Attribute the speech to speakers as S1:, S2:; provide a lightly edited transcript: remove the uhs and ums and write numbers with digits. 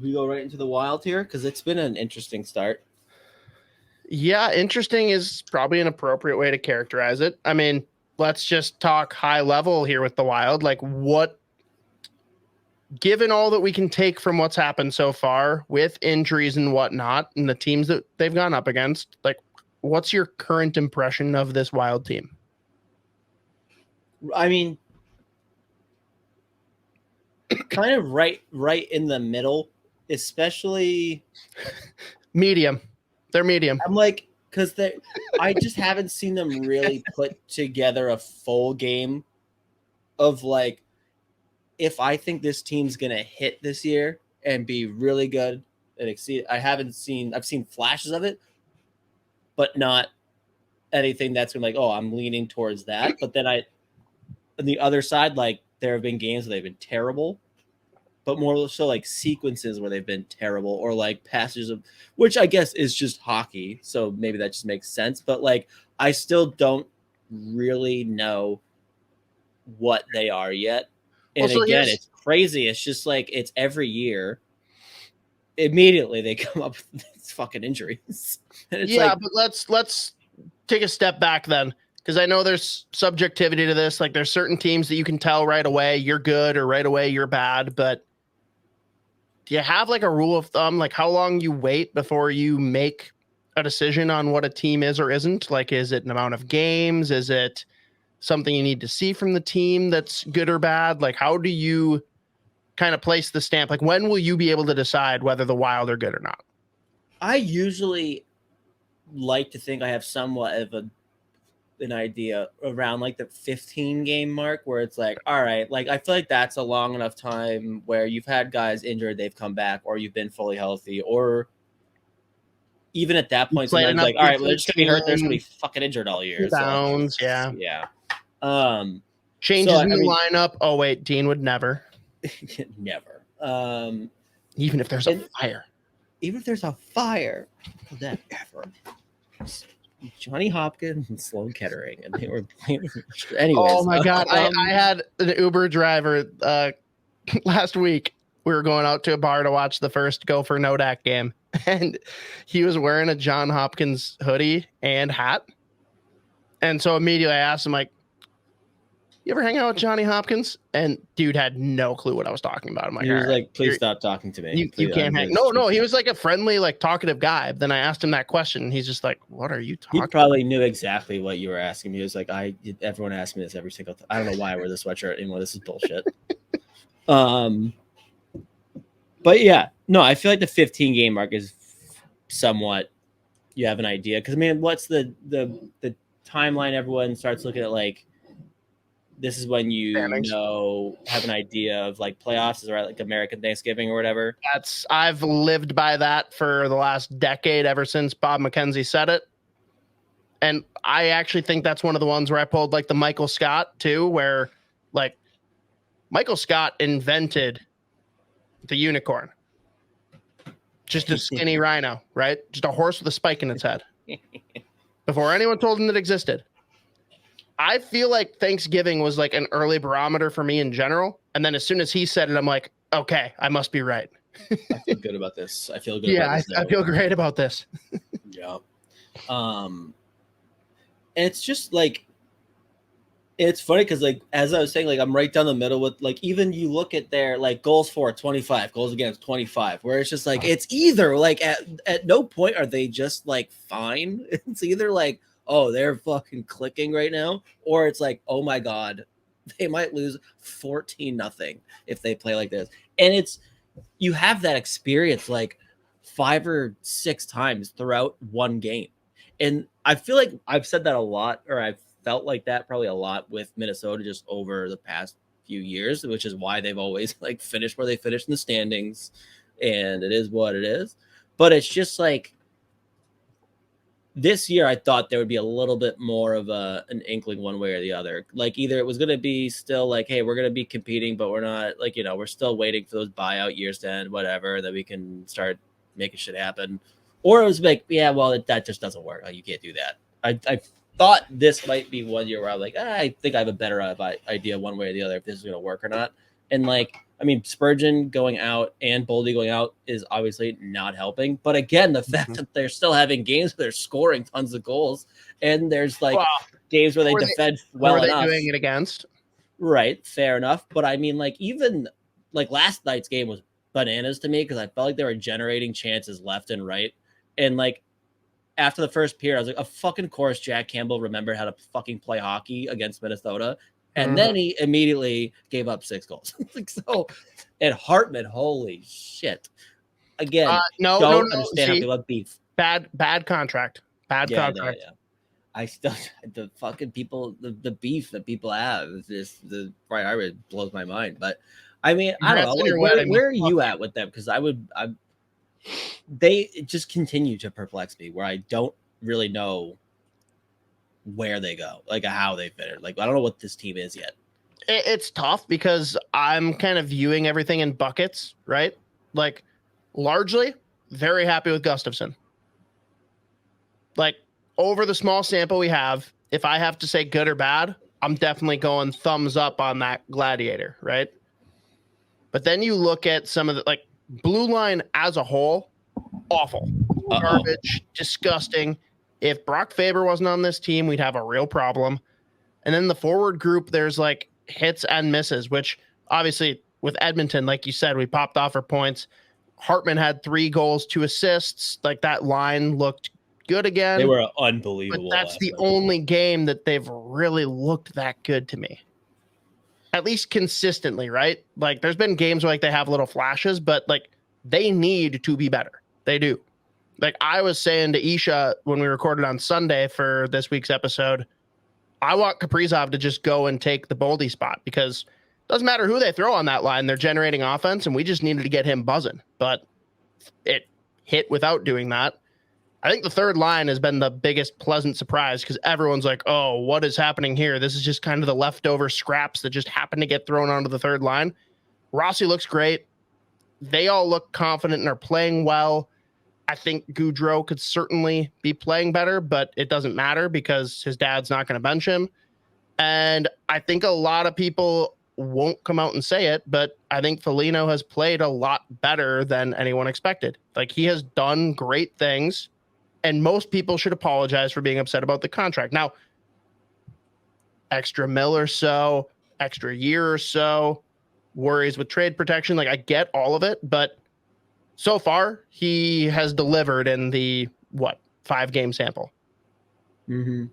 S1: We go right into the Wild here because it's been an interesting start.
S2: Yeah, interesting is probably an appropriate way to characterize it. I mean, let's just talk high level here with the Wild. Like, what, given all that we can take from what's happened so far with injuries and whatnot, and the teams that they've gone up against, like, what's your current impression of this Wild team?
S1: I mean, kind of right in the middle, especially
S2: medium. They're medium.
S1: I'm like, because I just haven't seen them really put together a full game of like, if I think this team's gonna hit this year and be really good and exceed. I've seen flashes of it, but not anything that's been like, oh, I'm leaning towards that. But then on the other side, like there have been games where they've been terrible, but more so like sequences where they've been terrible, or like passages of, which I guess is just hockey. So maybe that just makes sense. But like, I still don't really know what they are yet. And well, so again, it's crazy. It's just like, it's every year. Immediately they come up with these fucking injuries.
S2: And it's like, but let's take a step back then. Because I know there's subjectivity to this. Like there's certain teams that you can tell right away you're good or right away you're bad. But do you have like a rule of thumb, like how long you wait before you make a decision on what a team is or isn't? Like, is it an amount of games? Is it something you need to see from the team that's good or bad? Like, how do you kind of place the stamp? Like, when will you be able to decide whether the Wild are good or not?
S1: I usually like to think I have somewhat of an idea around like the 15 game mark, where it's like, all right, like I feel like that's a long enough time where you've had guys injured, they've come back, or you've been fully healthy, or even at that point, sometimes like, all right, well, they're just gonna be hurt, they're just gonna be fucking injured all year.
S2: Downs, so,
S1: yeah.
S2: Changes in the lineup. Oh wait, Dean would never.
S1: Never.
S2: Even if there's a fire.
S1: Even if there's a fire, never. Johnny Hopkins and Sloan Kettering, and they were playing. Anyways,
S2: oh my god, I had an Uber driver last week. We were going out to a bar to watch the first Gopher Nodak game, and he was wearing a John Hopkins hoodie and hat. And so immediately I asked him, like, you ever hang out with Johnny Hopkins? And dude had no clue what I was talking about. I'm like,
S1: he was like, please stop talking to me.
S2: You can't hang. No, he was like a friendly, like talkative guy. Then I asked him that question, and he's just like, what are you talking about?
S1: He probably knew exactly what you were asking me. He was like, everyone asks me this every single time. I don't know why I wear this sweatshirt anymore. This is bullshit. But yeah, no, I feel like the 15 game mark is somewhat, you have an idea. Because I mean, what's the timeline? Everyone starts looking at like, this is when you have an idea of like playoffs, is right, like American Thanksgiving or whatever.
S2: I've lived by that for the last decade, ever since Bob McKenzie said it. And I actually think that's one of the ones where I pulled like the Michael Scott too, where like Michael Scott invented the unicorn. Just a skinny rhino, right? Just a horse with a spike in its head. Before anyone told him it existed. I feel like Thanksgiving was like an early barometer for me in general. And then as soon as he said it, I'm like, okay, I must be right.
S1: I feel good about this. I feel good.
S2: Yeah, I feel great about this.
S1: Yeah. And it's just like, it's funny because like, as I was saying, like I'm right down the middle with like, even you look at their like goals for 25, goals against 25, where it's just like, it's either like at no point are they just like fine. It's either like, oh, they're fucking clicking right now, or it's like, oh my god, they might lose 14-0 if they play like this. And it's, you have that experience like 5 or 6 times throughout one game. And I feel like I've said that a lot, or I've felt like that probably a lot with Minnesota just over the past few years, which is why they've always like finished where they finished in the standings, and it is what it is. But it's just like, this year, I thought there would be a little bit more of an inkling one way or the other. Like either it was going to be still like, hey, we're going to be competing, but we're not, like, you know, we're still waiting for those buyout years to end, whatever, that we can start making shit happen. Or it was like, yeah, well, that just doesn't work. Like, you can't do that. I thought this might be one year where I'm like, I think I have a better idea one way or the other if this is going to work or not. And like, I mean, Spurgeon going out and Boldy going out is obviously not helping. But again, the fact that they're still having games where they're scoring tons of goals, and there's like games where they defend well enough.
S2: Who are they doing it against?
S1: Right, fair enough. But I mean, like, even like last night's game was bananas to me because I felt like they were generating chances left and right. And like after the first period, I was like, of fucking course, Jack Campbell remembered how to fucking play hockey against Minnesota. And then he immediately gave up 6 goals. Like, so, and Hartman, holy shit. Again, don't understand how they love beef.
S2: Bad contract. Bad contract.
S1: No. I still, the fucking people, the beef that people have is just the right. It blows my mind. But I mean, I don't know. Like, where are you at with them? Because they just continue to perplex me where I don't really know where they go, like how they fit it. Like, I don't know what this team is yet.
S2: It's tough because I'm kind of viewing everything in buckets, right? Like, largely very happy with Gustafsson. Like, over the small sample we have, if I have to say good or bad, I'm definitely going thumbs up on that Gladiator, right? But then you look at some of the, like, blue line as a whole, awful. Garbage, disgusting. If Brock Faber wasn't on this team, we'd have a real problem. And then the forward group, there's like hits and misses, which obviously with Edmonton, like you said, we popped off for points. Hartman had 3 goals, 2 assists. Like, that line looked good again.
S1: They were unbelievable.
S2: But that's the only game that they've really looked that good to me. At least consistently, right? Like, there's been games where like they have little flashes, but like they need to be better. They do. Like, I was saying to Isha when we recorded on Sunday for this week's episode, I want Kaprizov to just go and take the Boldy spot because it doesn't matter who they throw on that line. They're generating offense, and we just needed to get him buzzing. But it hit without doing that. I think the third line has been the biggest pleasant surprise because everyone's like, oh, what is happening here? This is just kind of the leftover scraps that just happen to get thrown onto the third line. Rossi looks great. They all look confident and are playing well. I think Gaudreau could certainly be playing better, but it doesn't matter because his dad's not going to bench him. And I think a lot of people won't come out and say it, but I think Foligno has played a lot better than anyone expected. Like, he has done great things, and most people should apologize for being upset about the contract. Now, extra mil or so, extra year or so, worries with trade protection. Like, I get all of it, but so far, he has delivered in the, 5-game sample.
S1: Mm-hmm.